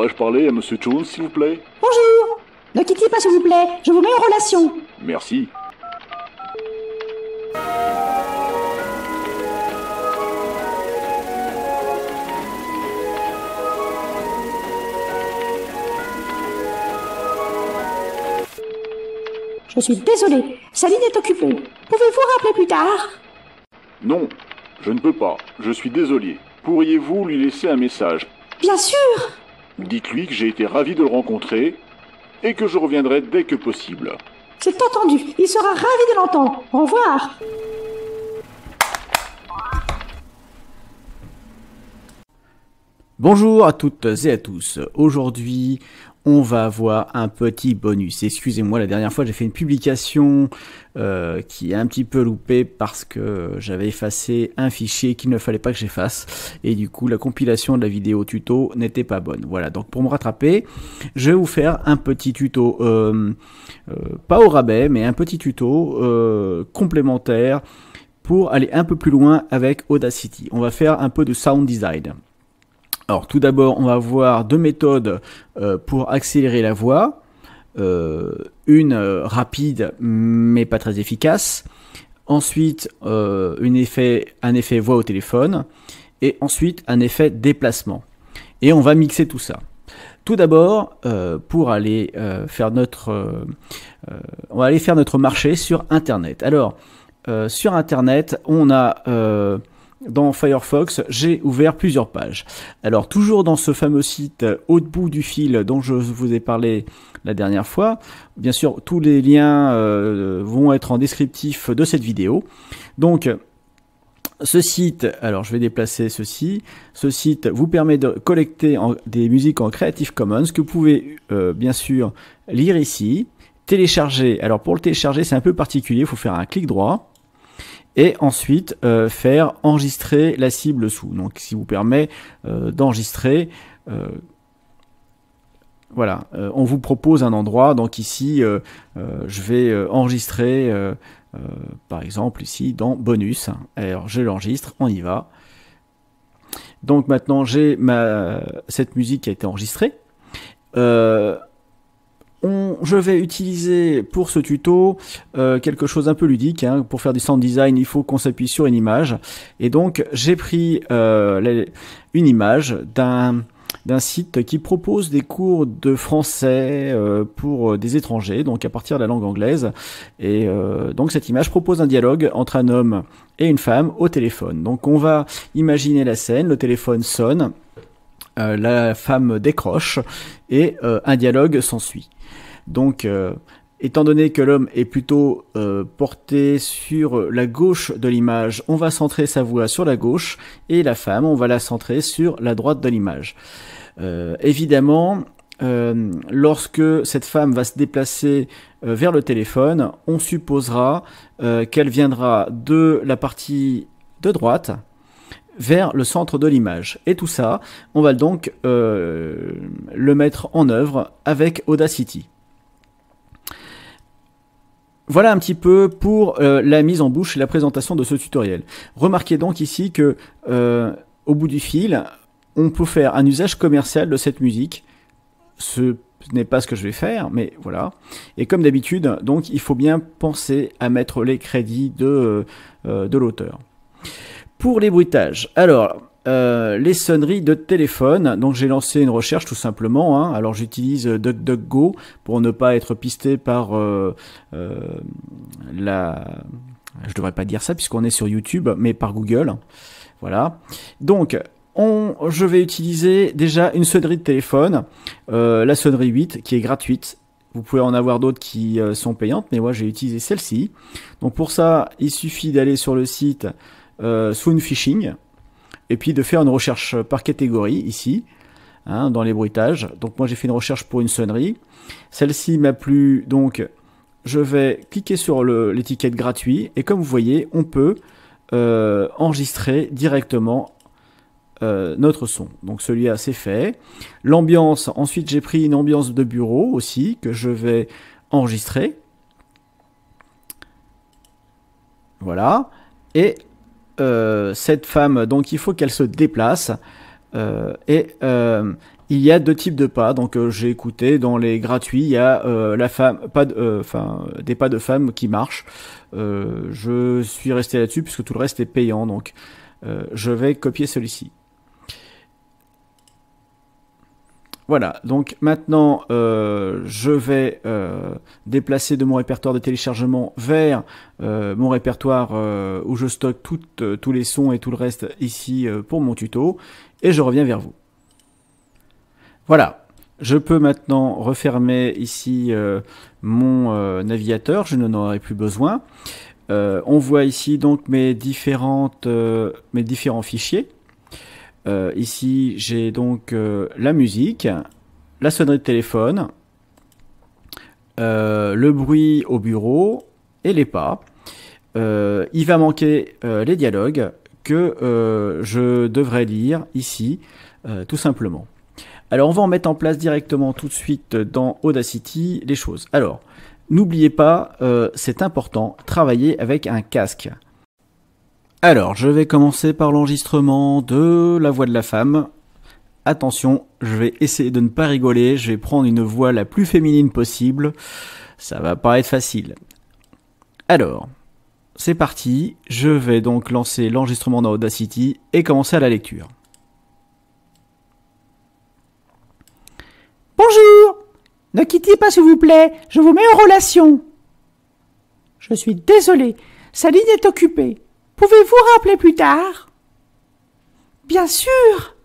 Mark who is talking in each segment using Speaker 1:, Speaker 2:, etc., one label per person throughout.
Speaker 1: Pourrais-je parler à Monsieur Jones, s'il vous plaît?
Speaker 2: Bonjour. Ne quittez pas, s'il vous plaît. Je vous mets en relation.
Speaker 1: Merci.
Speaker 2: Je suis désolée. Sa ligne est occupée. Pouvez-vous rappeler plus tard?
Speaker 1: Non, je ne peux pas. Je suis désolé. Pourriez-vous lui laisser un message?
Speaker 2: Bien sûr.
Speaker 1: Dites-lui que j'ai été ravi de le rencontrer et que je reviendrai dès que possible.
Speaker 2: C'est entendu. Il sera ravi de l'entendre. Au revoir.
Speaker 3: Bonjour à toutes et à tous. Aujourd'hui, on va avoir un petit bonus. Excusez-moi, la dernière fois j'ai fait une publication qui est un petit peu loupée parce que j'avais effacé un fichier qu'il ne fallait pas que j'efface et du coup la compilation de la vidéo tuto n'était pas bonne. Voilà, donc pour me rattraper, je vais vous faire un petit tuto, pas au rabais, mais un petit tuto complémentaire pour aller un peu plus loin avec Audacity. On va faire un peu de sound design. Alors tout d'abord, on va voir deux méthodes pour accélérer la voix. Une rapide mais pas très efficace. Ensuite, un effet voix au téléphone. Et ensuite, un effet déplacement. Et on va mixer tout ça. Tout d'abord, pour aller faire on va aller faire notre marché sur Internet. Alors, sur Internet, on a... dans Firefox, j'ai ouvert plusieurs pages. Alors, toujours dans ce fameux site au bout du fil dont je vous ai parlé la dernière fois, bien sûr, tous les liens vont être en descriptif de cette vidéo. Donc, ce site, alors je vais déplacer ceci, ce site vous permet de collecter des musiques en Creative Commons que vous pouvez bien sûr lire ici, télécharger. Alors, pour le télécharger, c'est un peu particulier, il faut faire un clic droit. Et ensuite faire enregistrer la cible sous. Donc, ce qui vous permet d'enregistrer. Voilà, on vous propose un endroit. Donc ici, je vais enregistrer, par exemple ici dans bonus. Alors, je l'enregistre, on y va. Donc maintenant, j'ai cette musique qui a été enregistrée. Je vais utiliser pour ce tuto quelque chose un peu ludique. Hein. Pour faire du sound design, il faut qu'on s'appuie sur une image. Et donc, j'ai pris une image d'un site qui propose des cours de français pour des étrangers, donc à partir de la langue anglaise. Et donc, cette image propose un dialogue entre un homme et une femme au téléphone. Donc, on va imaginer la scène. Le téléphone sonne. La femme décroche et un dialogue s'ensuit. Donc, étant donné que l'homme est plutôt porté sur la gauche de l'image, on va centrer sa voix sur la gauche et la femme, on va la centrer sur la droite de l'image. Évidemment, lorsque cette femme va se déplacer vers le téléphone, on supposera qu'elle viendra de la partie de droite vers le centre de l'image. Et tout ça, on va donc le mettre en œuvre avec Audacity. Voilà un petit peu pour la mise en bouche et la présentation de ce tutoriel. Remarquez donc ici que au bout du fil, on peut faire un usage commercial de cette musique. Ce n'est pas ce que je vais faire, mais voilà. Et comme d'habitude, donc il faut bien penser à mettre les crédits de l'auteur. Pour les bruitages, alors les sonneries de téléphone, donc j'ai lancé une recherche tout simplement, hein. Alors j'utilise DuckDuckGo pour ne pas être pisté par je devrais pas dire ça puisqu'on est sur YouTube, mais par Google, voilà. Donc je vais utiliser déjà une sonnerie de téléphone, la sonnerie 8 qui est gratuite. Vous pouvez en avoir d'autres qui sont payantes, mais moi j'ai utilisé celle-ci. Donc pour ça, il suffit d'aller sur le site Soundfishing et puis de faire une recherche par catégorie ici, hein, dans les bruitages. Donc moi j'ai fait une recherche pour une sonnerie, celle-ci m'a plu, donc je vais cliquer sur l'étiquette gratuit et comme vous voyez on peut enregistrer directement notre son. Donc celui-là c'est fait. L'ambiance, ensuite j'ai pris une ambiance de bureau aussi que je vais enregistrer, voilà. Et cette femme, donc il faut qu'elle se déplace et il y a deux types de pas. Donc j'ai écouté dans les gratuits, il y a la femme, des pas de femmes qui marchent. Je suis resté là-dessus puisque tout le reste est payant. Donc je vais copier celui-ci. Voilà, donc maintenant je vais déplacer de mon répertoire de téléchargement vers mon répertoire où je stocke tous les sons et tout le reste ici pour mon tuto, et je reviens vers vous. Voilà, je peux maintenant refermer ici mon navigateur, je n'en aurai plus besoin. On voit ici donc mes différents fichiers. Ici, j'ai donc la musique, la sonnerie de téléphone, le bruit au bureau et les pas. Il va manquer les dialogues que je devrais lire ici, tout simplement. Alors, on va en mettre en place directement tout de suite dans Audacity les choses. Alors, n'oubliez pas, c'est important, travailler avec un casque. Alors, je vais commencer par l'enregistrement de la voix de la femme. Attention, je vais essayer de ne pas rigoler, je vais prendre une voix la plus féminine possible. Ça va pas être facile. Alors, c'est parti. Je vais donc lancer l'enregistrement dans Audacity et commencer à la lecture.
Speaker 2: Bonjour. Ne quittez pas s'il vous plaît, je vous mets en relation. Je suis désolé, sa ligne est occupée. Pouvez-vous rappeler plus tard? Bien sûr.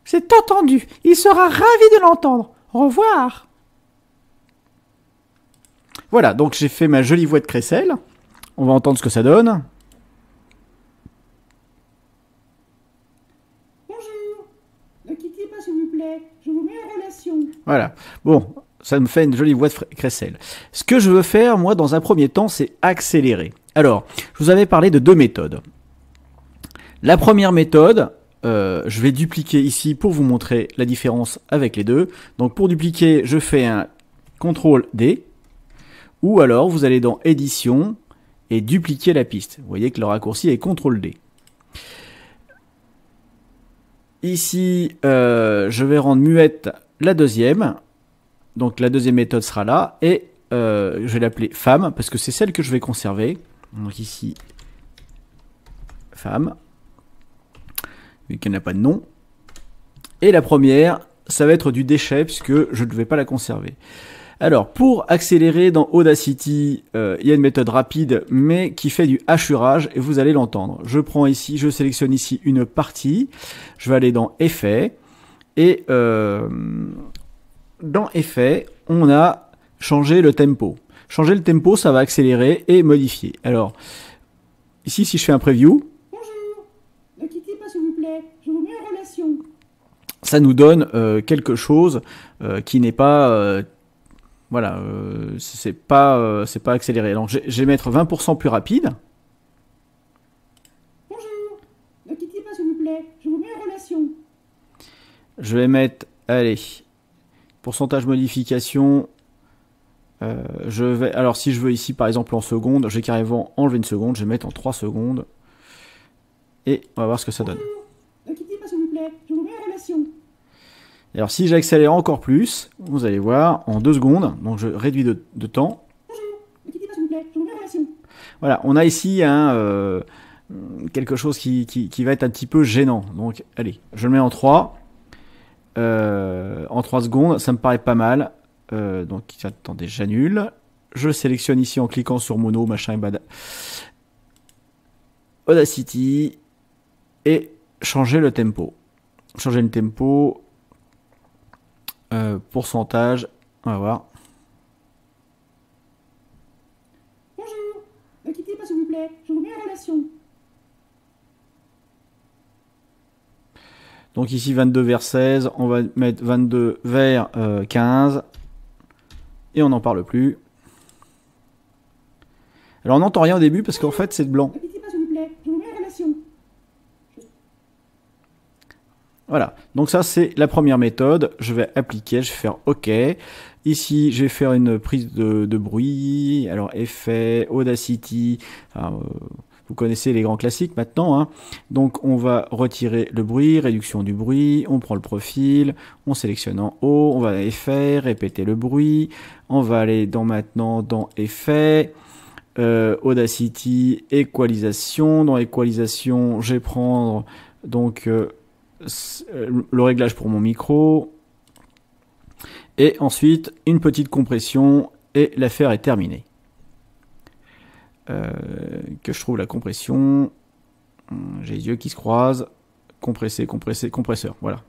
Speaker 2: C'est entendu, il sera ravi de l'entendre. Au revoir.
Speaker 3: Voilà, donc j'ai fait ma jolie voix de crécelle. On va entendre ce que ça donne.
Speaker 2: Bonjour. Ne quittez pas s'il vous plaît, je vous mets en relation.
Speaker 3: Voilà. Bon, ça me fait une jolie voix de crécelle. Ce que je veux faire, moi, dans un premier temps, c'est accélérer. Alors, je vous avais parlé de deux méthodes. La première méthode, je vais dupliquer ici pour vous montrer la différence avec les deux. Donc, pour dupliquer, je fais un CTRL-D. Ou alors, vous allez dans Édition et dupliquer la piste. Vous voyez que le raccourci est CTRL-D. Ici, je vais rendre muette la deuxième. Donc, la deuxième méthode sera là. Et je vais l'appeler femme parce que c'est celle que je vais conserver. Donc ici, femme, vu qu'elle n'a pas de nom. Et la première, ça va être du déchet, puisque je ne vais pas la conserver. Alors, pour accélérer dans Audacity, il y a une méthode rapide, mais qui fait du hachurage, et vous allez l'entendre. Je prends ici, je sélectionne ici une partie, je vais aller dans Effets, et dans Effets, on a changé le tempo. Changer le tempo, ça va accélérer et modifier. Alors, ici, si je fais un preview,
Speaker 2: bonjour, ne quittez pas s'il vous plaît, je vous mets en relation.
Speaker 3: Ça nous donne quelque chose qui n'est pas, voilà, c'est pas accéléré. Donc, je vais mettre 20% plus rapide.
Speaker 2: Bonjour, ne quittez pas s'il vous plaît, je vous mets en relation.
Speaker 3: Je vais mettre, allez, pourcentage modification. Alors si je veux ici par exemple en secondes, j'ai carrément enlevé une seconde, je vais mettre en 3 secondes et on va voir ce que ça donne.
Speaker 2: Ne quittez pas s'il vous plaît, je vous mets en relation.
Speaker 3: Et alors si j'accélère encore plus, vous allez voir en 2 secondes, donc je réduis de temps.
Speaker 2: Bonjour, ne quittez pas s'il vous plaît, je vous mets en relation.
Speaker 3: Voilà, on a ici quelque chose qui va être un petit peu gênant. Donc allez, je le mets en 3. En 3 secondes, ça me paraît pas mal. Donc attendez, j'annule. Je sélectionne ici en cliquant sur mono, machin et bad. Audacity et changer le tempo. Changer le tempo. Pourcentage. On va voir.
Speaker 2: Bonjour, ne quittez pas s'il vous plaît, je vous mets en relation.
Speaker 3: Donc ici 22 vers 16, on va mettre 22 vers 15. Et on n'en parle plus. Alors on n'entend rien au début parce qu'en fait c'est blanc.
Speaker 2: Ne quittez pas s'il vous plaît, je vous mets en relation.
Speaker 3: Voilà, donc ça c'est la première méthode. Je vais appliquer, je vais faire OK. Ici je vais faire une prise de bruit. Alors effet, Audacity, enfin, Vous connaissez les grands classiques maintenant, hein. Donc on va retirer le bruit, réduction du bruit, on prend le profil, on sélectionne en haut, on va à effet, répéter le bruit, on va aller maintenant dans effet, Audacity, équalisation. Dans équalisation, je vais prendre donc le réglage pour mon micro, et ensuite une petite compression, et l'affaire est terminée. Que je trouve la compression, j'ai les yeux qui se croisent, compresser, compresser, compresseur, voilà,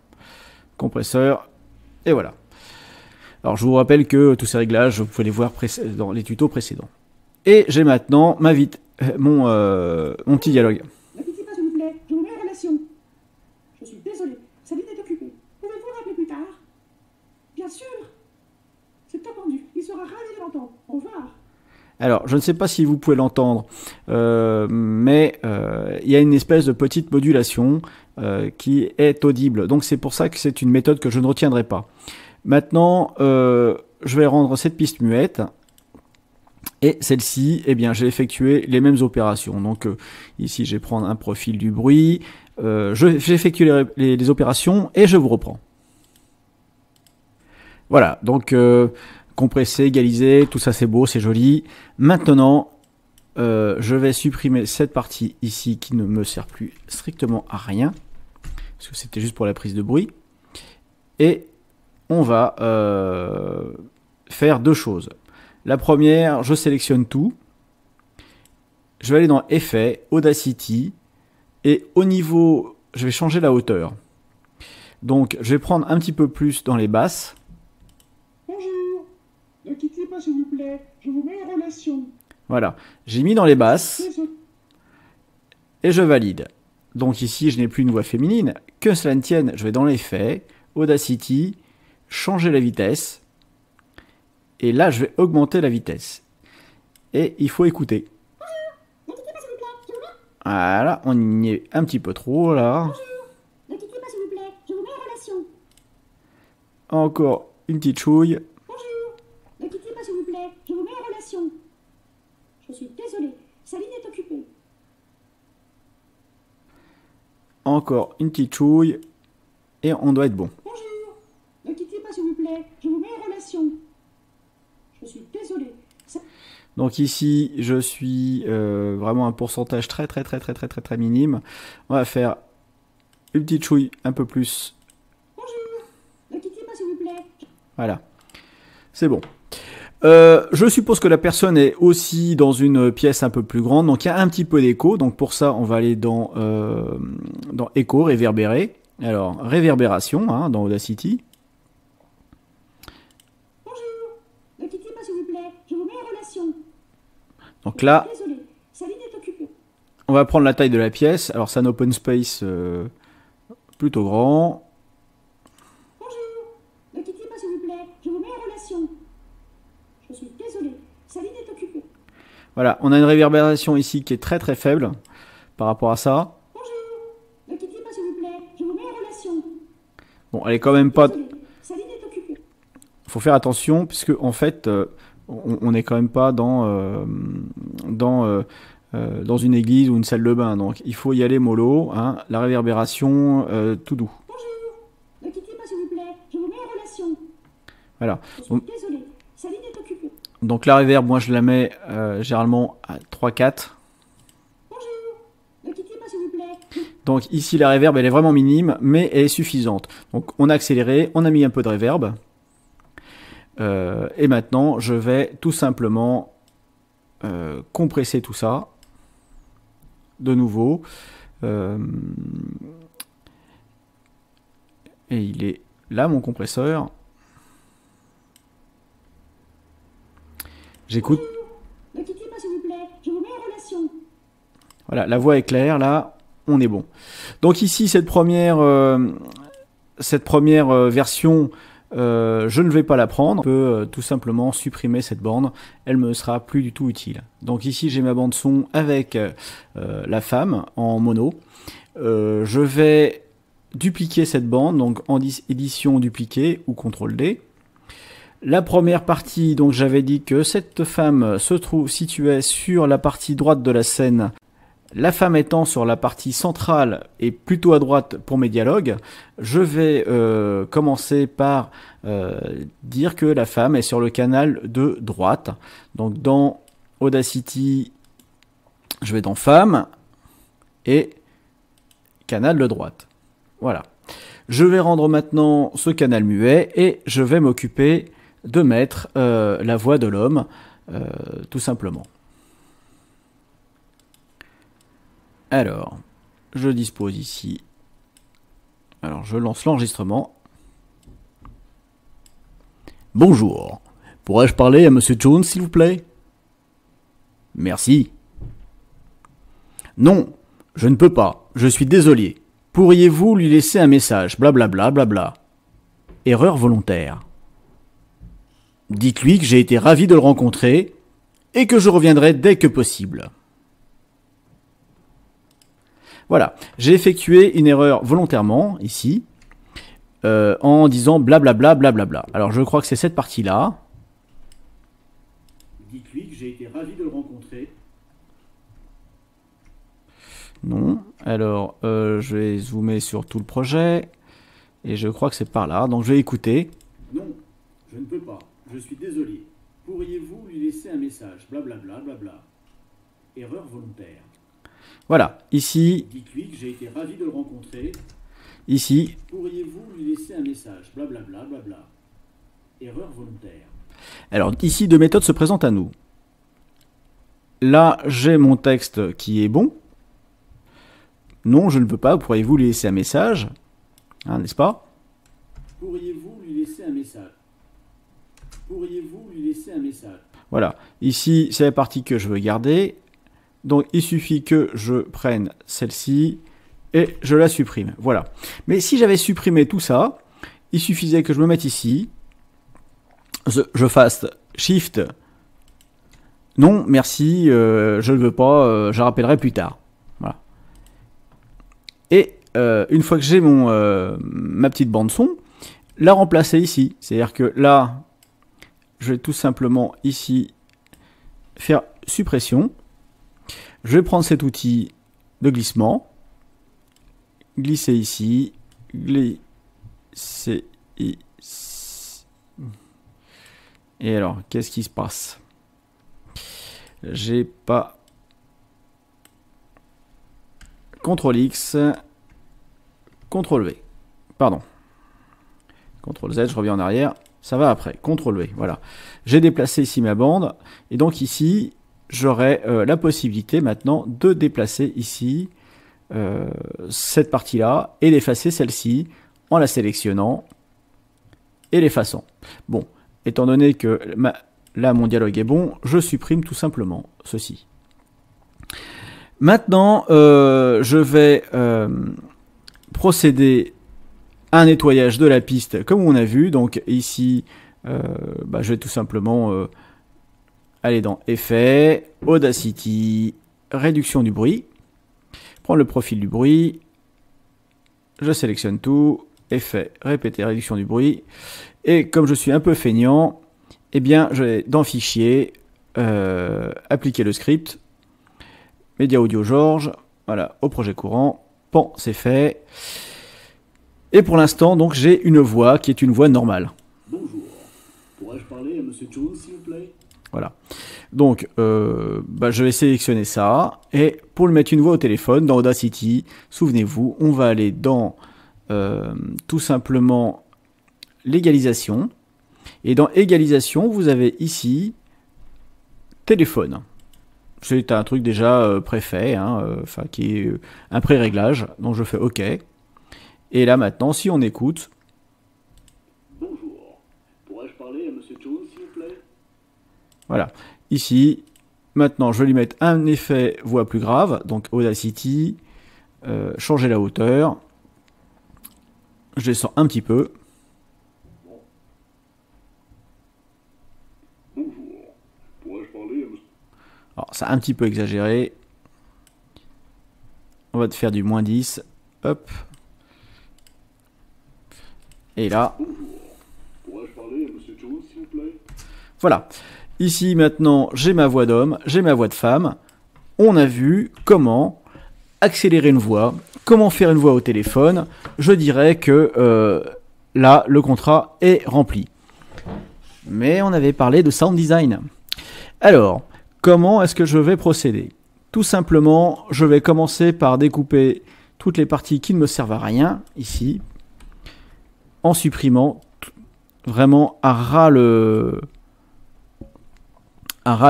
Speaker 3: compresseur, et voilà. Alors je vous rappelle que tous ces réglages, vous pouvez les voir dans les tutos précédents. Et j'ai maintenant mon petit dialogue.
Speaker 2: Ne quittez pas, s'il vous plaît, je vous mets en relation. Je suis désolé, sa ligne est occupée. Pouvez-vous rappeler plus tard? Bien sûr. C'est entendu, il sera ravi de l'entendre. Au revoir.
Speaker 3: Alors, je ne sais pas si vous pouvez l'entendre, mais il y a une espèce de petite modulation qui est audible. Donc c'est pour ça que c'est une méthode que je ne retiendrai pas. Maintenant, je vais rendre cette piste muette. Et celle-ci, eh bien, j'ai effectué les mêmes opérations. Donc ici, je vais prendre un profil du bruit. J'effectue les opérations et je vous reprends. Voilà, donc compresser, égaliser, tout ça c'est beau, c'est joli. Maintenant, je vais supprimer cette partie ici qui ne me sert plus strictement à rien, parce que c'était juste pour la prise de bruit. Et on va faire deux choses. La première, je sélectionne tout. Je vais aller dans Effet, Audacity, et au niveau, je vais changer la hauteur. Donc, je vais prendre un petit peu plus dans les basses.
Speaker 2: Bonjour. Ne quittez pas, s'il vous plaît. Je vous mets en relation.
Speaker 3: Voilà, j'ai mis dans les basses et je valide. Donc ici, je n'ai plus une voix féminine. Que cela ne tienne, je vais dans l'effet, Audacity, changer la vitesse. Et là, je vais augmenter la vitesse. Et il faut écouter. Voilà, on y est un petit peu trop là.
Speaker 2: Ne quittez pas, s'il vous plaît. Je vous mets en relation.
Speaker 3: Encore une petite chouille.
Speaker 2: Bonjour. Ne quittez pas, s'il vous plaît. Je vous mets en relation. Je suis désolé. Sa ligne est occupée.
Speaker 3: Encore une petite chouille. Et on doit être bon.
Speaker 2: Bonjour. Ne quittez pas, s'il vous plaît. Je vous mets en relation. Je suis désolé.
Speaker 3: Donc ici, je suis vraiment un pourcentage très minime. On va faire une petite chouille un peu plus.
Speaker 2: Bonjour. Ne quittez pas, s'il vous plaît.
Speaker 3: Voilà. C'est bon. Je suppose que la personne est aussi dans une pièce un peu plus grande. Donc il y a un petit peu d'écho. Donc pour ça, on va aller dans écho, réverbérer. Alors, réverbération, hein, dans Audacity.
Speaker 2: Bonjour. Ne quittez pas, s'il vous plaît. Je vous mets en relation.
Speaker 3: Donc là,
Speaker 2: Désolé. Sa ligne est occupée.
Speaker 3: on va prendre la taille de la pièce. Alors c'est un open space plutôt grand.
Speaker 2: Bonjour. Ne quittez pas, s'il vous plaît. Je vous mets en relation. Je suis désolé. Sa ligne est occupée.
Speaker 3: Voilà, on a une réverbération ici qui est très faible par rapport à ça.
Speaker 2: Bonjour. Ne quittez pas, s'il vous plaît. Je vous mets en relation.
Speaker 3: Bon, elle est quand même pas...
Speaker 2: Désolé. Sa ligne est occupée.
Speaker 3: Faut faire attention puisque en fait, on n'est quand même pas dans une église ou une salle de bain. Donc il faut y aller mollo, hein, la réverbération tout doux.
Speaker 2: Bonjour. Ne quittez pas, s'il vous plaît. Je vous mets en relation.
Speaker 3: Voilà.
Speaker 2: Je suis désolé. Sa ligne est occupée.
Speaker 3: Donc la réverb, moi je la mets généralement à 3-4.
Speaker 2: Bonjour. Ne quittez pas, s'il vous plaît.
Speaker 3: Donc ici la réverb elle est vraiment minime mais elle est suffisante. Donc on a accéléré, on a mis un peu de réverb. Et maintenant je vais tout simplement compresser tout ça de nouveau. Et il est là mon compresseur. J'écoute.
Speaker 2: Ne quittez pas, s'il vous plaît. Je vous mets en relation.
Speaker 3: Voilà, la voix est claire, là, on est bon. Donc ici, cette première version, je ne vais pas la prendre. Je peux tout simplement supprimer cette bande. Elle me sera plus du tout utile. Donc ici, j'ai ma bande son avec la femme en mono. Je vais dupliquer cette bande, donc en édition dupliquer ou CTRL-D. La première partie, donc j'avais dit que cette femme se situait sur la partie droite de la scène. La femme étant sur la partie centrale et plutôt à droite pour mes dialogues, je vais commencer par dire que la femme est sur le canal de droite. Donc dans Audacity, je vais dans femme et canal de droite. Voilà. Je vais rendre maintenant ce canal muet et je vais m'occuper de mettre la voix de l'homme, tout simplement. Alors, je dispose ici. Alors, je lance l'enregistrement. Bonjour. Pourrais-je parler à Monsieur Jones, s'il vous plaît? Merci. Non, je ne peux pas. Je suis désolé. Pourriez-vous lui laisser un message? Blablabla, blabla. Erreur volontaire. Dites-lui que j'ai été ravi de le rencontrer et que je reviendrai dès que possible. Voilà, j'ai effectué une erreur volontairement, ici, en disant blablabla, blablabla. Alors je crois que c'est cette partie-là. Dites-lui que j'ai été ravi de le rencontrer. Non, alors je vais zoomer sur tout le projet, et je crois que c'est par là, donc je vais écouter. Non, je ne peux pas, je suis désolé. Pourriez-vous lui laisser un message? Blablabla, blabla. Erreur volontaire. Voilà, ici. Dites-lui que j'ai été ravi de le rencontrer. Ici. Pourriez-vous lui laisser un message? Blablabla, blabla. Erreur volontaire. Alors, ici, deux méthodes se présentent à nous. Là, j'ai mon texte qui est bon. Non, je ne peux pas. Pourriez-vous lui laisser un message? Hein, n'est-ce pas? Pourriez-vous lui laisser un message? Pourriez-vous lui laisser un message? Voilà. Ici, c'est la partie que je veux garder. Donc, il suffit que je prenne celle-ci et je la supprime. Voilà. Mais si j'avais supprimé tout ça, il suffisait que je me mette ici. Je fasse Shift. Non, merci, je ne veux pas, je rappellerai plus tard. Voilà. Et une fois que j'ai ma petite bande son, la remplacer ici. C'est-à-dire que là, je vais tout simplement ici faire suppression. Je vais prendre cet outil de glissement, glisser ici, glisser ici. Et alors, qu'est-ce qui se passe? J'ai pas... CTRL X, CTRL V. Pardon. CTRL Z, je reviens en arrière. Ça va après. CTRL V, voilà. J'ai déplacé ici ma bande. Et donc ici... j'aurai la possibilité maintenant de déplacer ici cette partie-là et d'effacer celle-ci en la sélectionnant et l'effaçant. Bon, étant donné que là mon dialogue est bon, je supprime tout simplement ceci. Maintenant, je vais procéder à un nettoyage de la piste comme on a vu. Donc ici, je vais tout simplement... aller dans Effets, Audacity, Réduction du bruit. Prendre le profil du bruit. Je sélectionne tout. Effet, répéter, réduction du bruit. Et comme je suis un peu feignant, eh bien, je vais dans Fichier, appliquer le script. Média Audio George. Voilà, au projet courant. Pan, c'est fait. Et pour l'instant, donc, j'ai une voix qui est une voix normale. Bonjour. Pourrais-je parler à Monsieur Jones, s'il vous plaît? Voilà. Donc, je vais sélectionner ça. Et pour le mettre une voix au téléphone, dans Audacity, souvenez-vous, on va aller dans tout simplement l'égalisation. Et dans égalisation, vous avez ici téléphone. C'est un truc déjà préfet, hein, qui est un pré-réglage. Donc je fais OK. Et là maintenant, si on écoute... Bonjour. Pourrais-je parler à Monsieur Jones, s'il vous plaît? Voilà. Ici, maintenant, je vais lui mettre un effet voix plus grave. Donc Audacity, changer la hauteur. Je descends un petit peu. Bonjour. Pourrais-je parler à Monsieur... Alors, ça a un petit peu exagéré. On va te faire du -10. Hop. Et là. Bonjour. Pourrais-je parler à Monsieur Jones, s'il vous plaît? Voilà. Ici, maintenant, j'ai ma voix d'homme, j'ai ma voix de femme. on a vu comment accélérer une voix, comment faire une voix au téléphone. Je dirais que là, le contrat est rempli. Mais on avait parlé de sound design. Alors, comment est-ce que je vais procéder? Tout simplement, je vais commencer par découper toutes les parties qui ne me servent à rien, ici, en supprimant vraiment à ras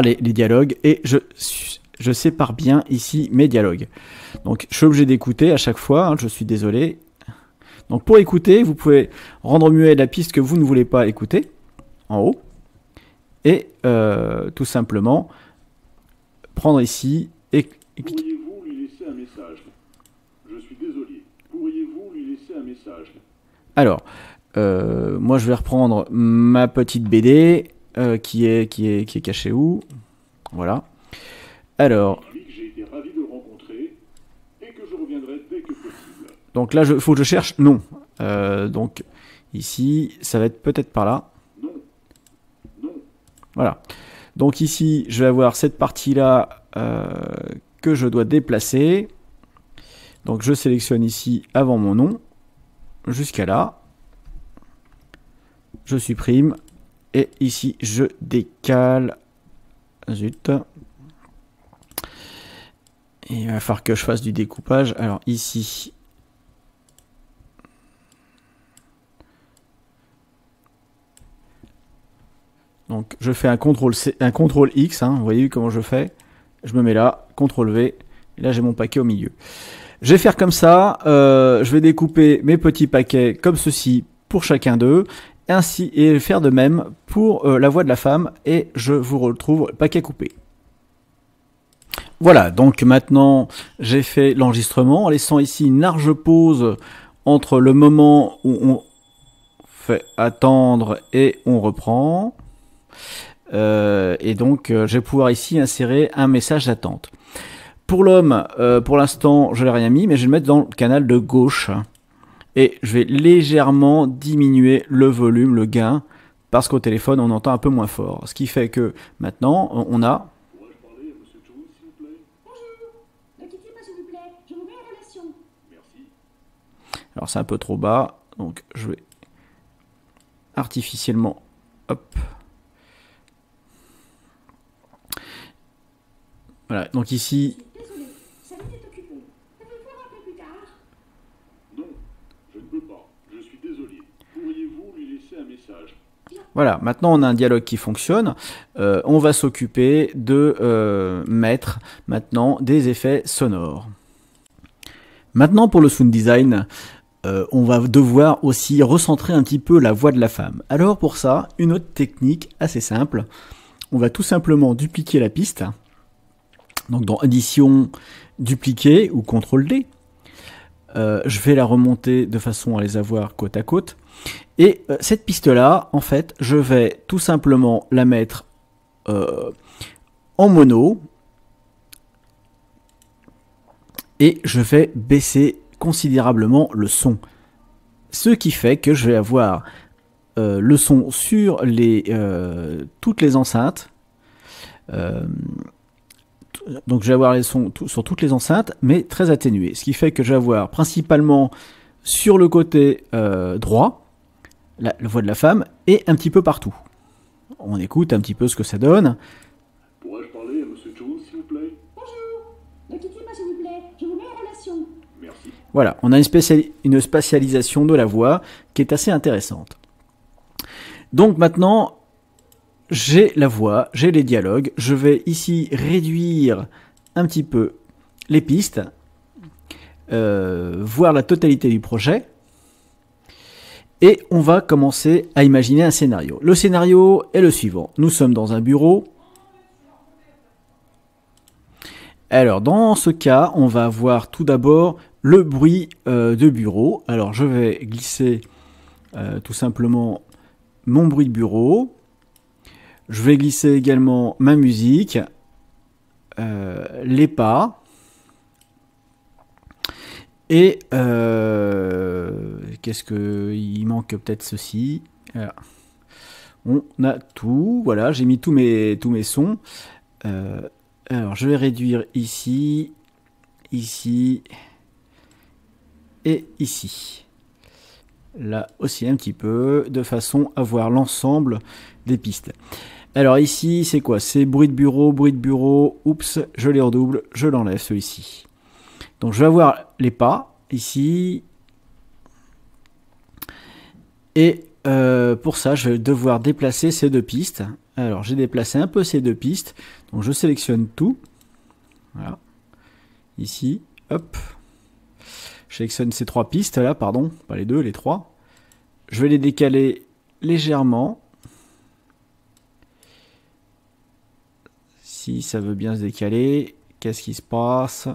Speaker 3: les dialogues, et je sépare bien ici mes dialogues. Donc je suis obligé d'écouter à chaque fois, hein, je suis désolé. Donc pour écouter, vous pouvez rendre muet la piste que vous ne voulez pas écouter, en haut, et tout simplement prendre ici et cliquer.
Speaker 1: Pourriez-vous lui laisser un message? Je suis désolé. Pourriez-vous lui laisser un message?
Speaker 3: Alors, moi je vais reprendre ma petite BD qui est cachée où? Voilà. Alors,
Speaker 1: j'ai été ravi de le rencontrer et que je reviendrai dès que possible.
Speaker 3: Donc là, faut que je cherche non. Donc ici, ça va être peut-être par là.
Speaker 1: Non. Non.
Speaker 3: Voilà. Donc ici, je vais avoir cette partie-là que je dois déplacer. Donc je sélectionne ici avant mon nom, jusqu'à là. Je supprime. Et ici, je décale. Zut. Et il va falloir que je fasse du découpage. Alors ici. Donc je fais un CTRL-C, un CTRL-X, hein, vous voyez comment je fais. Je me mets là, CTRL-V, et là j'ai mon paquet au milieu. Je vais faire comme ça, je vais découper mes petits paquets comme ceci pour chacun d'eux, ainsi et faire de même pour la voix de la femme, et je vous retrouve paquet coupé. Voilà, donc maintenant j'ai fait l'enregistrement en laissant ici une large pause entre le moment où on fait attendre et on reprend. Et donc je vais pouvoir ici insérer un message d'attente. Pour l'homme, pour l'instant je n'ai rien mis, mais je vais le mettre dans le canal de gauche. Et je vais légèrement diminuer le volume, le gain, parce qu'au téléphone on entend un peu moins fort. Ce qui fait que maintenant on a...
Speaker 1: Pourrais-je parler à Monsieur Jones, s'il vous plaît?
Speaker 4: Bonjour, ne quittez pas s'il vous plaît, je vous mets en relation.
Speaker 1: Merci.
Speaker 3: Alors c'est un peu trop bas, donc je vais artificiellement... Hop. Voilà, donc ici...
Speaker 4: Désolé, sa ligne est occupée. Pouvez-vous rappeler plus tard?
Speaker 1: Non, je ne peux pas. Je suis désolé. Pourriez-vous lui laisser un message?
Speaker 3: Voilà, maintenant on a un dialogue qui fonctionne. On va s'occuper de mettre maintenant des effets sonores. Maintenant pour le sound design, on va devoir aussi recentrer un petit peu la voix de la femme. Alors pour ça, une autre technique assez simple. On va tout simplement dupliquer la piste. Donc dans Addition, dupliquer ou CTRL-D. Je vais la remonter de façon à les avoir côte à côte. Et cette piste-là, en fait, je vais tout simplement la mettre en mono. Et je vais baisser considérablement le son. Ce qui fait que je vais avoir le son sur toutes les enceintes. Donc je vais avoir les sons sur toutes les enceintes, mais très atténués. Ce qui fait que je vais avoir principalement sur le côté droit, la voix de la femme, et un petit peu partout. On écoute un petit peu ce que ça donne.
Speaker 1: Pourrais-je parler à Monsieur Jones, s'il vous plaît?
Speaker 4: Bonjour, ne quittez pas s'il vous plaît, je vous mets en relation.
Speaker 1: Merci.
Speaker 3: Voilà, on a une spatialisation de la voix qui est assez intéressante. Donc maintenant, j'ai la voix, j'ai les dialogues. Je vais ici réduire un petit peu les pistes, voir la totalité du projet. Et on va commencer à imaginer un scénario. Le scénario est le suivant. Nous sommes dans un bureau. Alors dans ce cas, on va avoir tout d'abord le bruit de bureau. Alors je vais glisser tout simplement mon bruit de bureau. Je vais glisser également ma musique, les pas, et qu'est-ce que il manque peut-être ceci. Voilà. On a tout, voilà, j'ai mis tous mes sons. Alors, je vais réduire ici, ici et ici. Là aussi un petit peu, de façon à voir l'ensemble des pistes. Alors ici, c'est quoi? C'est bruit de bureau. Oups, je les redouble, je l'enlève celui-ci. Donc je vais avoir les pas ici. Et pour ça, je vais devoir déplacer ces deux pistes. Alors j'ai déplacé un peu ces deux pistes. Donc je sélectionne tout. Voilà. Ici, hop. Je sélectionne ces trois pistes là, pardon, pas les deux, les trois. Je vais les décaler légèrement. Si ça veut bien se décaler, qu'est-ce qui se passe?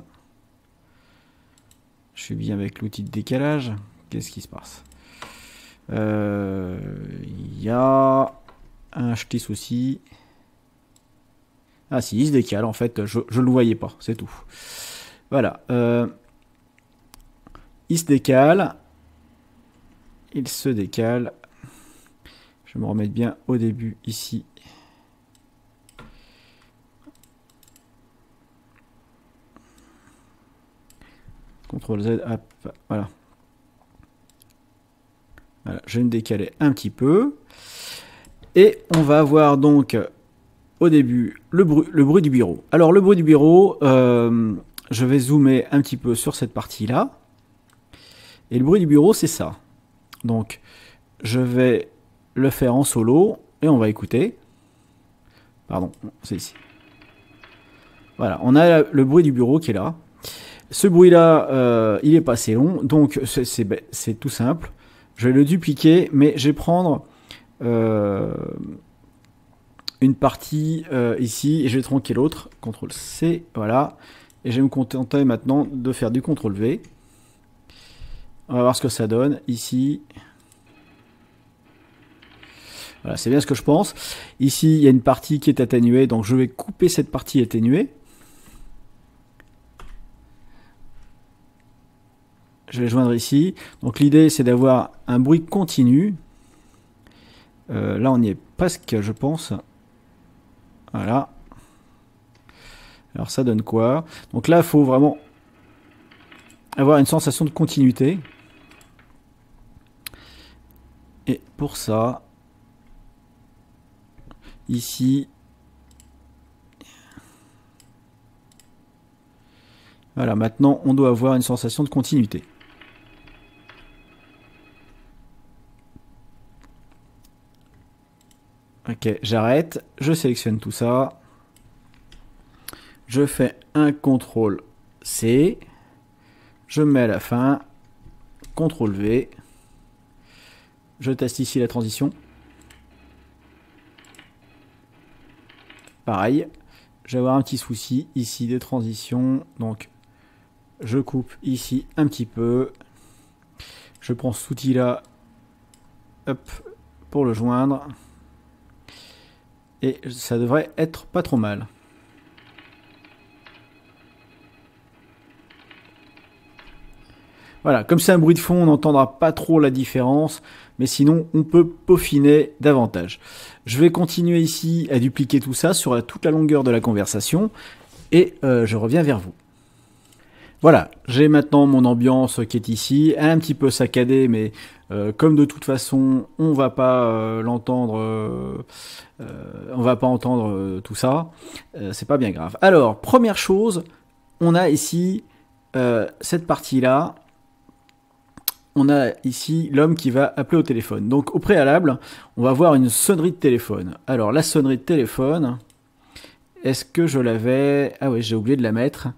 Speaker 3: Je suis bien avec l'outil de décalage. Qu'est-ce qui se passe? Il y a un petit souci. Ah si, il se décale en fait, je ne le voyais pas, c'est tout. Voilà. Il se décale. Il se décale. Je vais me remettre bien au début ici. CTRL Z, hop, voilà. Voilà, je vais me décaler un petit peu. Et on va avoir donc au début le bruit du bureau. Alors le bruit du bureau, je vais zoomer un petit peu sur cette partie-là. Et le bruit du bureau, c'est ça. Donc je vais le faire en solo et on va écouter. Pardon, c'est ici. Voilà, on a le bruit du bureau qui est là. Ce bruit-là, il est pas assez long, donc c'est tout simple. Je vais le dupliquer, mais je vais prendre une partie ici et je vais tronquer l'autre. CTRL C, voilà. Et je vais me contenter maintenant de faire du CTRL V. On va voir ce que ça donne ici. Voilà, c'est bien ce que je pense. Ici, il y a une partie qui est atténuée, donc je vais couper cette partie atténuée. Je vais joindre ici. Donc l'idée, c'est d'avoir un bruit continu. Là, on y est presque, je pense. Voilà. Alors ça donne quoi? Donc là, il faut vraiment avoir une sensation de continuité. Et pour ça, ici, voilà, maintenant, on doit avoir une sensation de continuité. Ok, j'arrête, je sélectionne tout ça. Je fais un CTRL C. Je mets à la fin. CTRL V. Je teste ici la transition. Pareil. Je vais avoir un petit souci ici de transition. Donc, je coupe ici un petit peu. Je prends cet outil-là. Hop, pour le joindre. Et ça devrait être pas trop mal. Voilà, comme c'est un bruit de fond, on n'entendra pas trop la différence, mais sinon on peut peaufiner davantage. Je vais continuer ici à dupliquer tout ça sur toute la longueur de la conversation, et je reviens vers vous. Voilà, j'ai maintenant mon ambiance qui est ici, un petit peu saccadée, mais comme de toute façon on va pas l'entendre, on va pas entendre tout ça, c'est pas bien grave. Alors, première chose, on a ici cette partie-là. On a ici l'homme qui va appeler au téléphone. Donc au préalable, on va voir une sonnerie de téléphone. Alors la sonnerie de téléphone, est-ce que je l'avais? Ah oui, j'ai oublié de la mettre.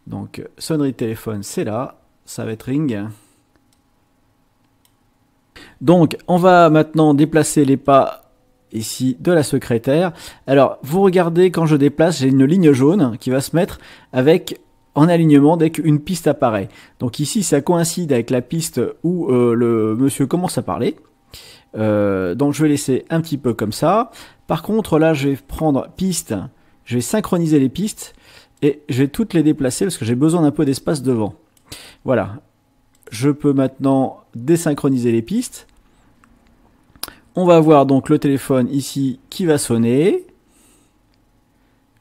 Speaker 3: Donc sonnerie de téléphone, c'est là. Ça va être ring. Donc on va maintenant déplacer les pas ici de la secrétaire. Alors vous regardez, quand je déplace, j'ai une ligne jaune qui va se mettre avec... en alignement dès qu'une piste apparaît. Donc ici, ça coïncide avec la piste où le monsieur commence à parler. Donc je vais laisser un petit peu comme ça. Par contre, là, je vais prendre piste, je vais synchroniser les pistes et je vais toutes les déplacer parce que j'ai besoin d'un peu d'espace devant. Voilà. Je peux maintenant désynchroniser les pistes. On va avoir donc le téléphone ici qui va sonner.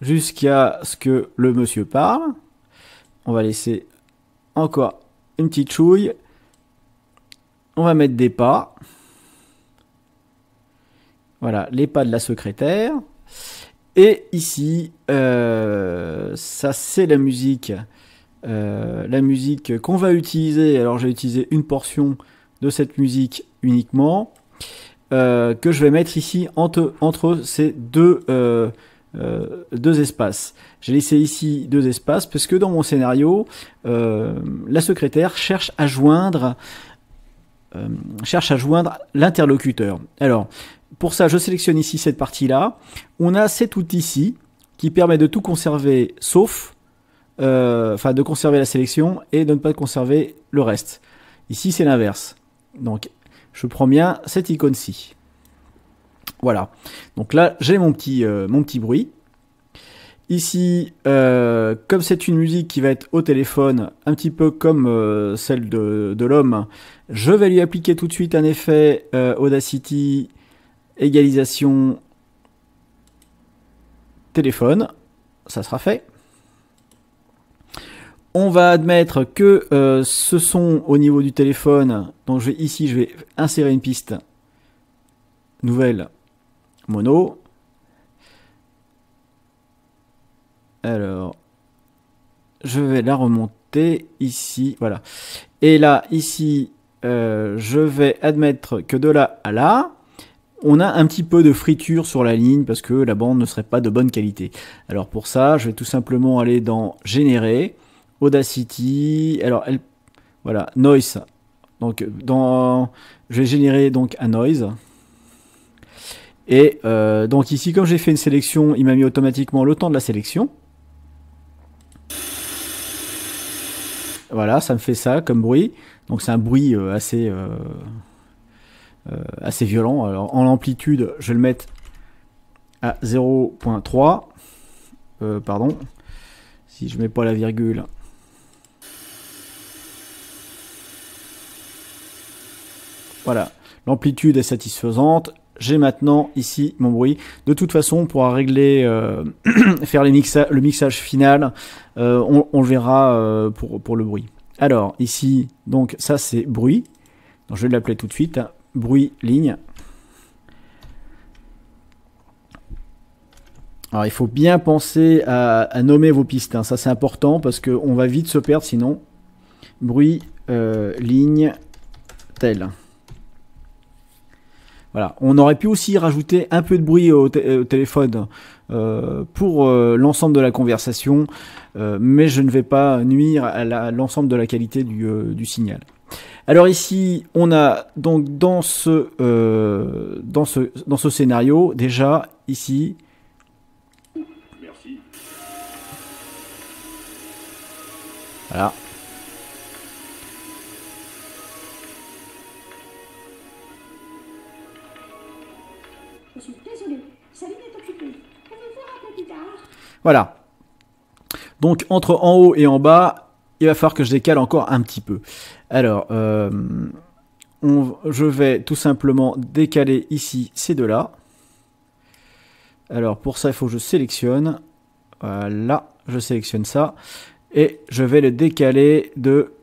Speaker 3: jusqu'à ce que le monsieur parle. On va laisser encore une petite chouille. On va mettre des pas. Voilà, les pas de la secrétaire. Et ici, ça c'est la musique qu'on va utiliser. Alors j'ai utilisé une portion de cette musique uniquement, que je vais mettre ici entre ces deux espaces. J'ai laissé ici deux espaces parce que dans mon scénario, la secrétaire cherche à joindre l'interlocuteur. Alors, pour ça, je sélectionne ici cette partie-là. On a cet outil-ci qui permet de tout conserver, sauf, de conserver la sélection et de ne pas conserver le reste. Ici, c'est l'inverse. Donc, je prends bien cette icône-ci. Voilà. Donc là, j'ai mon petit bruit. Ici, comme c'est une musique qui va être au téléphone, un petit peu comme celle de l'homme, je vais lui appliquer tout de suite un effet Audacity, égalisation, téléphone. Ça sera fait. On va admettre que ce son au niveau du téléphone, donc ici je vais insérer une piste nouvelle mono. Alors, je vais la remonter ici, voilà. Et là, ici, je vais admettre que de là à là, on a un petit peu de friture sur la ligne parce que la bande ne serait pas de bonne qualité. Alors pour ça, je vais tout simplement aller dans Générer, Audacity, alors voilà, Noise. Donc je vais générer donc un noise. Et donc ici, comme j'ai fait une sélection, il m'a mis automatiquement le temps de la sélection. Voilà, ça me fait ça comme bruit. Donc c'est un bruit assez violent. Alors en amplitude, je vais le mettre à 0.3. Pardon. Si je mets pas la virgule. Voilà, l'amplitude est satisfaisante. J'ai maintenant ici mon bruit. De toute façon, on pourra régler, faire le mixage final. On le verra pour le bruit. Alors ici, donc ça c'est bruit. Donc, je vais l'appeler tout de suite. Hein, bruit ligne. Alors il faut bien penser à nommer vos pistes. Hein. Ça c'est important parce qu'on va vite se perdre sinon. Bruit ligne tel. Voilà. On aurait pu aussi rajouter un peu de bruit au téléphone pour l'ensemble de la conversation, mais je ne vais pas nuire à l'ensemble de la qualité du signal. Alors ici, on a donc dans ce scénario, déjà ici.
Speaker 1: Merci.
Speaker 3: Voilà.
Speaker 4: Je suis désolée, sa ligne est occupée. Pouvez-vous rappeler plus tard?
Speaker 3: Voilà. Donc entre en haut et en bas, il va falloir que je décale encore un petit peu. Alors, je vais tout simplement décaler ici ces deux-là. Alors pour ça, il faut que je sélectionne. Voilà, je sélectionne ça. Et je vais le décaler de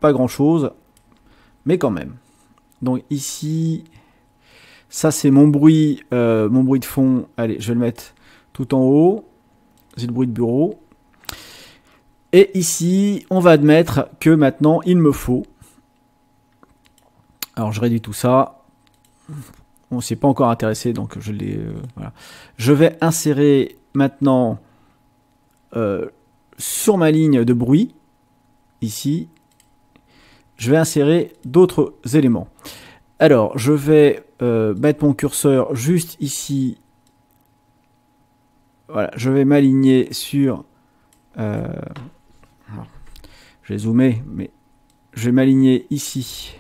Speaker 3: pas grand-chose, mais quand même. Donc ici, ça c'est mon bruit de fond. Allez, je vais le mettre tout en haut. C'est le bruit de bureau. Et ici, on va admettre que maintenant, il me faut. Alors, je réduis tout ça. On ne s'est pas encore intéressé, donc je l'ai. Voilà. Je vais insérer maintenant sur ma ligne de bruit, ici, je vais insérer d'autres éléments. Alors, je vais mettre mon curseur juste ici. Voilà, je vais m'aligner sur... je vais zoomer, mais je vais m'aligner ici.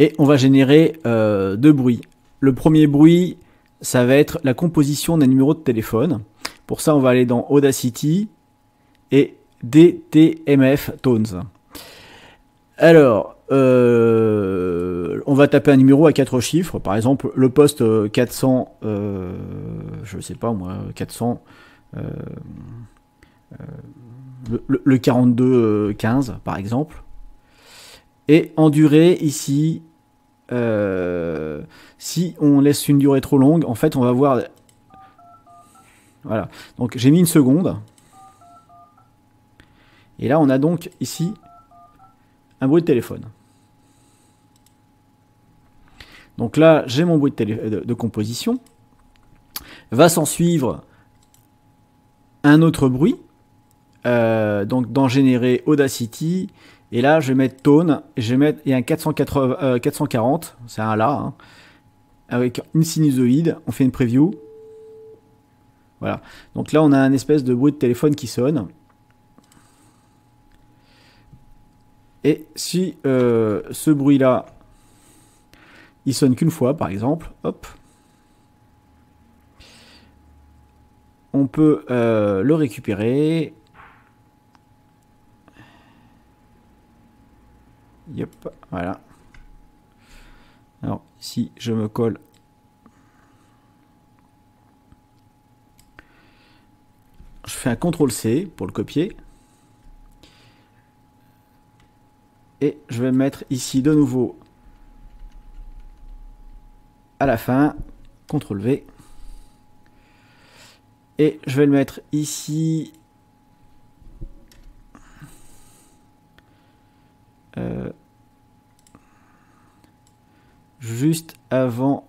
Speaker 3: Et on va générer deux bruits. Le premier bruit, ça va être la composition d'un numéro de téléphone. Pour ça, on va aller dans Audacity et DTMF Tones. Alors, va taper un numéro à 4 chiffres, par exemple le poste 400, je sais pas moi, 400, le 42 15 par exemple. Et en durée ici, si on laisse une durée trop longue, en fait on va voir, voilà, donc j'ai mis une seconde. Et là on a donc ici un bruit de téléphone. Donc là, j'ai mon bruit de composition. Va s'en suivre un autre bruit. Donc dans générer Audacity. Et là, je vais mettre tone. Et je vais mettre, il y a un 440. C'est un La. Hein, avec une sinusoïde. On fait une preview. Voilà. Donc là, on a un espèce de bruit de téléphone qui sonne. Et si ce bruit-là, il sonne qu'une fois, par exemple, hop, on peut le récupérer. Yep, voilà. Alors, si je me colle, je fais un CTRL-C pour le copier. Et je vais mettre ici de nouveau à la fin, CTRL-V. Et je vais le mettre ici. Juste avant.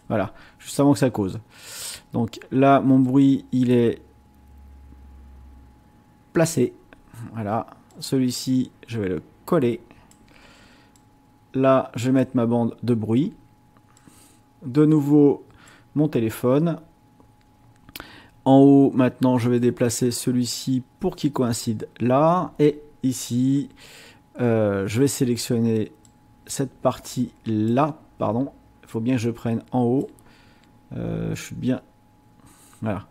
Speaker 3: Voilà, juste avant que ça cause. Donc là, mon bruit, il est placé. Voilà, celui-ci, je vais le coller. Là, je vais mettre ma bande de bruit. De nouveau, mon téléphone. En haut, maintenant, je vais déplacer celui-ci pour qu'il coïncide là. Et ici, je vais sélectionner cette partie-là. Pardon, il faut bien que je prenne en haut. Je suis bien... Voilà.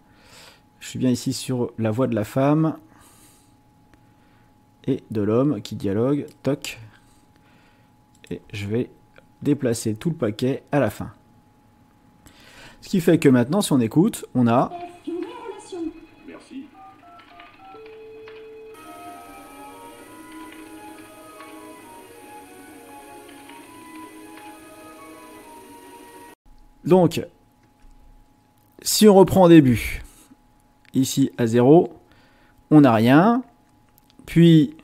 Speaker 3: Je suis bien ici sur la voix de la femme. Et de l'homme qui dialogue. Toc. Et je vais déplacer tout le paquet à la fin. Ce qui fait que maintenant, si on écoute, on a...
Speaker 1: Merci.
Speaker 3: Donc, si on reprend au début, ici à 0, on n'a rien. Puis...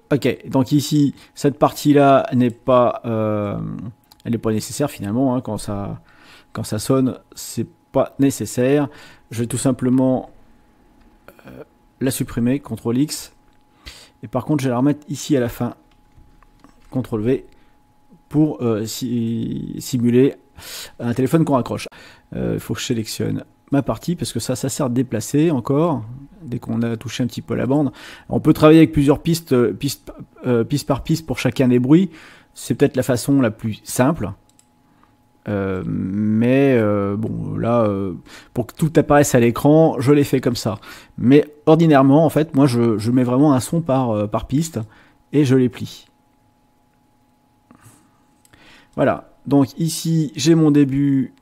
Speaker 3: Ok, donc ici, cette partie-là n'est pas, elle n'est pas nécessaire finalement. Hein, quand ça sonne, c'est pas nécessaire. Je vais tout simplement la supprimer, CTRL X. Et par contre, je vais la remettre ici à la fin, CTRL V, pour simuler un téléphone qu'on raccroche. Il faut que je sélectionne ma partie parce que ça sert de déplacer encore dès qu'on a touché un petit peu la bande. On peut travailler avec plusieurs pistes par piste pour chacun des bruits. C'est peut-être la façon la plus simple. Mais bon, là, pour que tout apparaisse à l'écran, je l'ai fait comme ça. Mais ordinairement, en fait, moi, je mets vraiment un son par piste et je les plie. Voilà. Donc ici, j'ai mon début.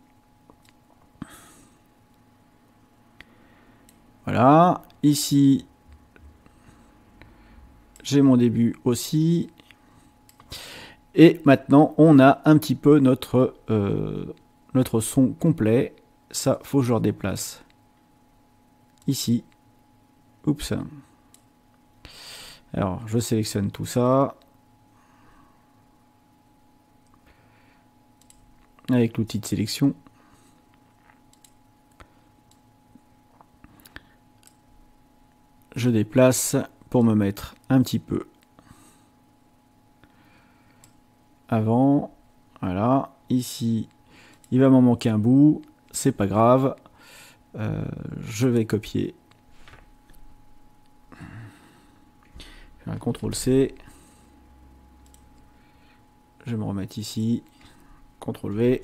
Speaker 3: Voilà, ici, j'ai mon début aussi. Et maintenant, on a un petit peu notre son complet. Ça, faut que je le redéplace ici. Oups. Alors, je sélectionne tout ça. Avec l'outil de sélection. Je déplace pour me mettre un petit peu avant. Voilà. Ici, il va m'en manquer un bout. C'est pas grave. Je vais copier. Un CTRL-C. Je vais me remettre ici. CTRL-V.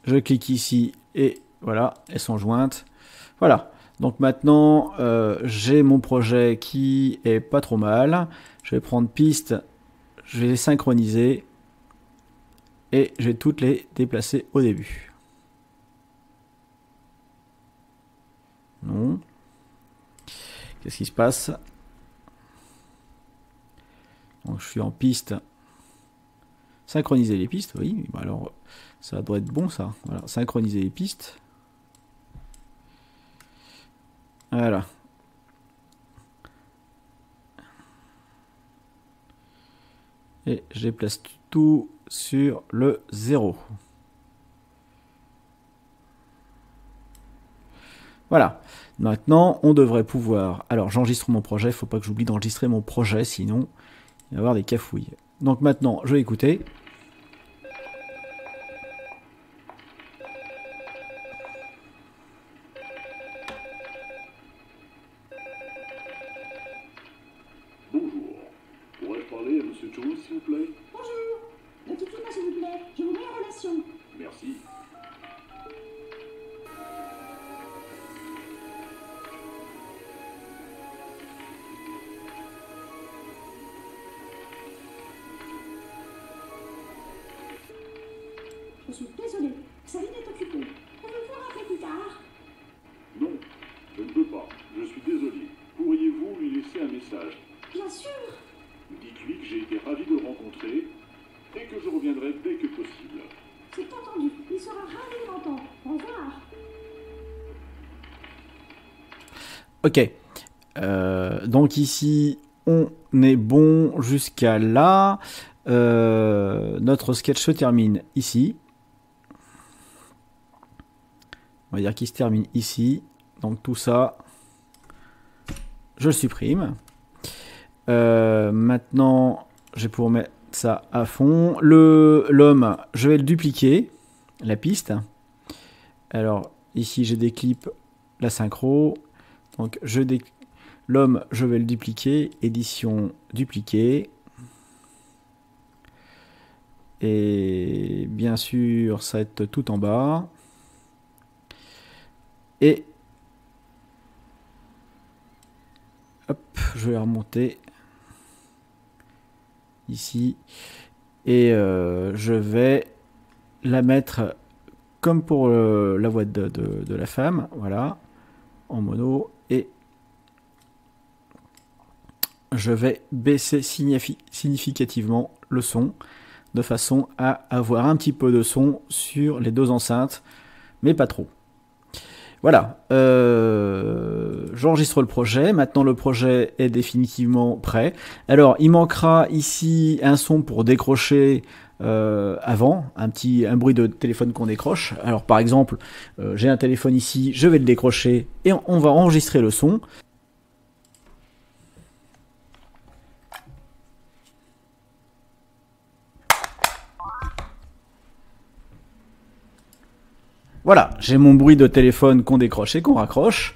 Speaker 3: Je clique ici et voilà, elles sont jointes. Voilà, donc maintenant j'ai mon projet qui est pas trop mal. Je vais prendre piste, je vais les synchroniser et je vais toutes les déplacer au début. Non. Qu'est-ce qui se passe? Donc je suis en piste. Synchroniser les pistes, oui. Alors ça doit être bon ça. Voilà, synchroniser les pistes. Voilà. Et je déplace tout sur le 0. Voilà. Maintenant, on devrait pouvoir... Alors, j'enregistre mon projet. Il ne faut pas que j'oublie d'enregistrer mon projet, sinon il va y avoir des cafouilles. Donc maintenant, je vais écouter.
Speaker 1: Bonjour. Pourrais-je parler à M. Jones, s'il vous plaît?
Speaker 4: Bonjour. Ne quittez pas, s'il vous plaît. Je vous mets en relation.
Speaker 1: Merci.
Speaker 4: Je suis désolée. Sa ligne est occupée. Pouvez-vous rappeler plus tard?
Speaker 1: Non, je ne peux pas. Je suis désolé. Pourriez-vous lui laisser un message?
Speaker 4: Bien sûr.
Speaker 1: Dites-lui que j'ai été ravi de le rencontrer et que je reviendrai dès que possible.
Speaker 4: C'est entendu. Il sera ravi de m'entendre. Au revoir.
Speaker 3: Ok. Donc ici, on est bon jusqu'à là. Notre sketch se termine ici. On va dire qu'il se termine ici. Donc tout ça, je le supprime. Maintenant, je vais pouvoir mettre ça à fond. L'homme, je vais le dupliquer, la piste. Alors ici, j'ai des clips, la synchro. Donc l'homme, je vais le dupliquer. Édition dupliquer. Et bien sûr, ça va être tout en bas. Et hop, je vais remonter ici. Et je vais la mettre comme pour la voix de la femme. Voilà, en mono. Et je vais baisser significativement le son, de façon à avoir un petit peu de son sur les deux enceintes, mais pas trop. Voilà, j'enregistre le projet. Maintenant, le projet est définitivement prêt. Alors, il manquera ici un son pour décrocher avant, un bruit de téléphone qu'on décroche. Alors, par exemple, j'ai un téléphone ici, je vais le décrocher et on va enregistrer le son. Voilà, j'ai mon bruit de téléphone qu'on décroche et qu'on raccroche.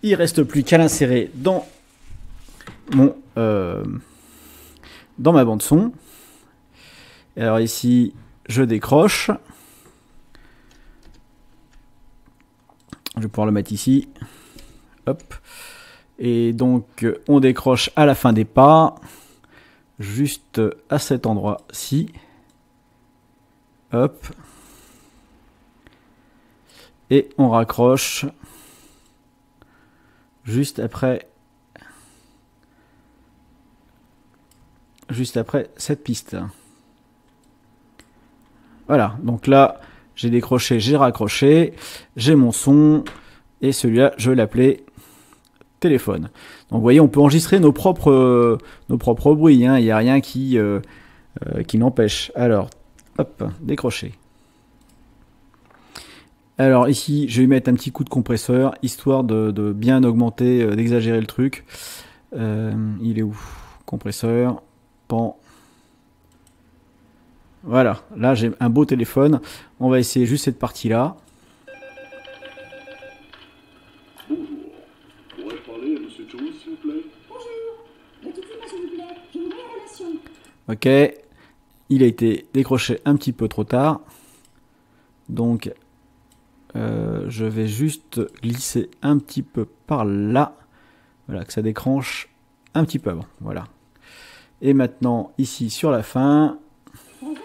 Speaker 3: Il ne reste plus qu'à l'insérer dans ma bande son. Alors ici, je décroche. Je vais pouvoir le mettre ici. Hop. Et donc, on décroche à la fin des pas. Juste à cet endroit-ci. Hop. Et on raccroche juste après cette piste. Voilà, donc là, j'ai décroché, j'ai raccroché, j'ai mon son, et celui-là, je vais l'appeler téléphone. Donc vous voyez, on peut enregistrer nos propres bruits, hein. Il n'y a rien qui n'empêche. Alors, hop, décrocher. Alors ici, je vais mettre un petit coup de compresseur, histoire de bien augmenter, d'exagérer le truc. Il est où? Compresseur, pan. Voilà, là j'ai un beau téléphone. On va essayer juste cette partie-là.
Speaker 1: Bonjour. Pourrais-je parler à Monsieur Jones, s'il vous plaît?
Speaker 4: Bonjour. Ne quittez pas, s'il vous plaît. Je vous mets en relation.
Speaker 3: Ok, il a été décroché un petit peu trop tard. Donc, je vais juste glisser un petit peu par là. Voilà, que ça déclenche un petit peu avant. Voilà. Et maintenant, ici sur la fin.
Speaker 4: Au revoir.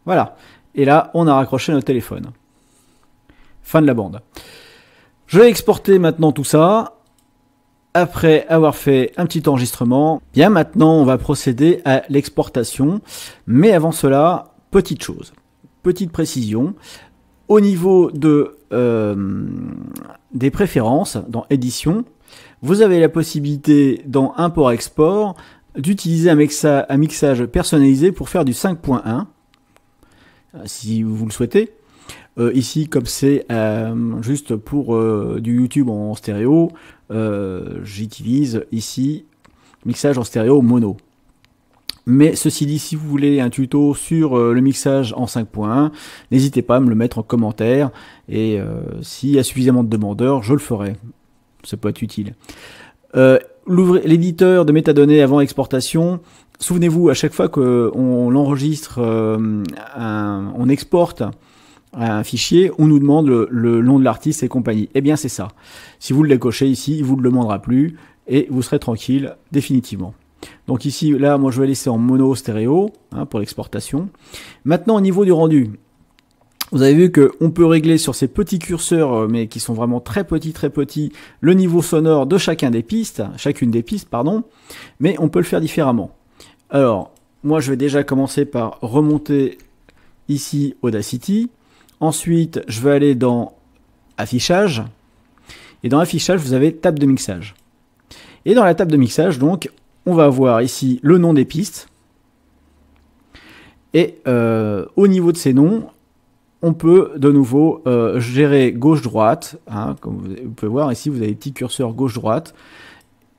Speaker 3: Voilà. Et là, on a raccroché notre téléphone. Fin de la bande. Je vais exporter maintenant tout ça. Après avoir fait un petit enregistrement, bien maintenant, on va procéder à l'exportation. Mais avant cela, petite chose, petite précision. Au niveau de, des préférences dans édition, vous avez la possibilité dans import-export d'utiliser un mixage personnalisé pour faire du 5.1, si vous le souhaitez. Ici, comme c'est juste pour du YouTube en stéréo, j'utilise ici mixage en stéréo mono. Mais ceci dit, si vous voulez un tuto sur le mixage en 5.1, n'hésitez pas à me le mettre en commentaire. Et s'il y a suffisamment de demandeurs, je le ferai. Ça peut être utile. L'éditeur de métadonnées avant exportation, souvenez-vous, à chaque fois qu'on enregistre, on exporte un fichier, on nous demande le nom de l'artiste et compagnie. Eh bien c'est ça. Si vous le décochez ici, il vous le demandera plus et vous serez tranquille définitivement. Donc ici, là, moi je vais laisser en mono stéréo pour l'exportation. Maintenant au niveau du rendu, vous avez vu qu'on peut régler sur ces petits curseurs, mais qui sont vraiment très petits, le niveau sonore de chacune des pistes, pardon, mais on peut le faire différemment. Alors, moi je vais déjà commencer par remonter ici Audacity. Ensuite, je vais aller dans affichage. Et dans affichage, vous avez table de mixage. Et dans la table de mixage, donc, on va avoir ici le nom des pistes. Et au niveau de ces noms, on peut de nouveau gérer gauche-droite. Comme vous pouvez voir ici, vous avez des petits curseurs gauche-droite.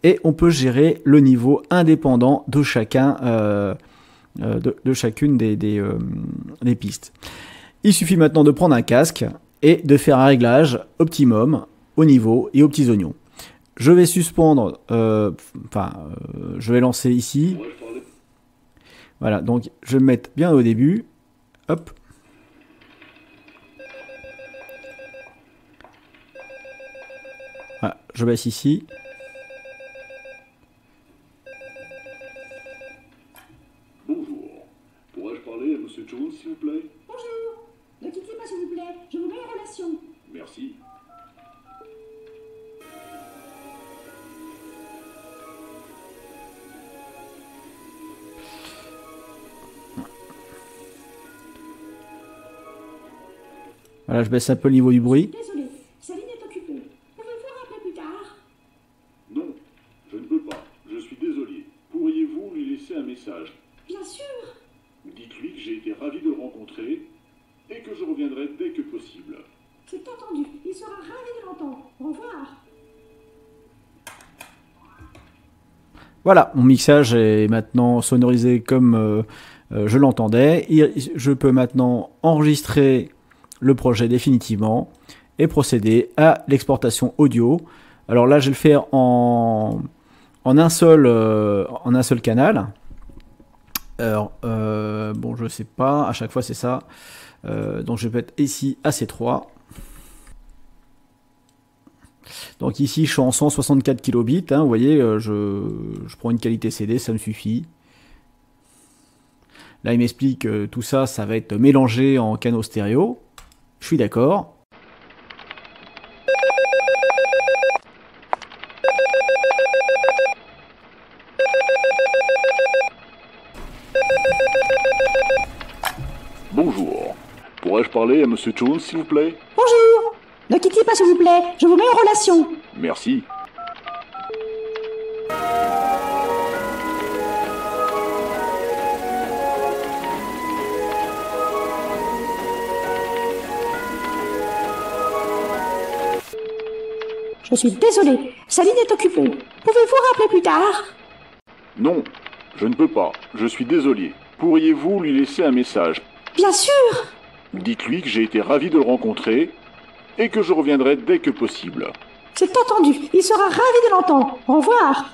Speaker 3: Et on peut gérer le niveau indépendant de chacun, de chacune des pistes. Il suffit maintenant de prendre un casque et de faire un réglage optimum au niveau et aux petits oignons. Je vais suspendre, je vais lancer ici. Voilà, donc je vais me mettre bien au début. Hop. Voilà, je baisse ici.
Speaker 1: Bonjour. Pourrais-je parler à Monsieur Jones, s'il vous plaît?
Speaker 4: Bonjour. Ne quittez pas, s'il vous plaît. Je vous mets en relation.
Speaker 1: Merci.
Speaker 3: Voilà, je baisse un peu le niveau du bruit.
Speaker 4: Désolé, sa ligne est occupée. Pouvez-vous rappeler plus tard?
Speaker 1: Non, je ne peux pas. Je suis désolé. Pourriez-vous lui laisser un message?
Speaker 4: Bien sûr.
Speaker 1: Dites-lui que j'ai été ravi de le rencontrer et que je reviendrai dès que possible.
Speaker 4: C'est entendu. Il sera ravi de l'entendre. Au revoir.
Speaker 3: Voilà, mon mixage est maintenant sonorisé comme je l'entendais. Je peux maintenant enregistrer le projet définitivement et procéder à l'exportation audio. Alors là, je vais le faire en un seul canal. Alors, bon, je sais pas, à chaque fois c'est ça. Donc je vais mettre ici AC3. Donc ici, je suis en 164 kilobits. Vous voyez, je prends une qualité CD, ça me suffit. Là, il m'explique que tout ça, ça va être mélangé en canaux stéréo. Je suis d'accord.
Speaker 1: Bonjour. Pourrais-je parler à Monsieur Jones, s'il vous plaît?
Speaker 4: Bonjour. Ne quittez pas, s'il vous plaît. Je vous mets en relation.
Speaker 1: Merci.
Speaker 4: Je suis désolé. Sa ligne est occupée. Pouvez-vous rappeler plus tard?
Speaker 1: Non, Je ne peux pas, je suis désolé. Pourriez-vous lui laisser un message?
Speaker 4: Bien sûr.
Speaker 1: Dites-lui que j'ai été ravi de le rencontrer et que je reviendrai dès que possible.
Speaker 4: C'est entendu. Il sera ravi de l'entendre. Au revoir.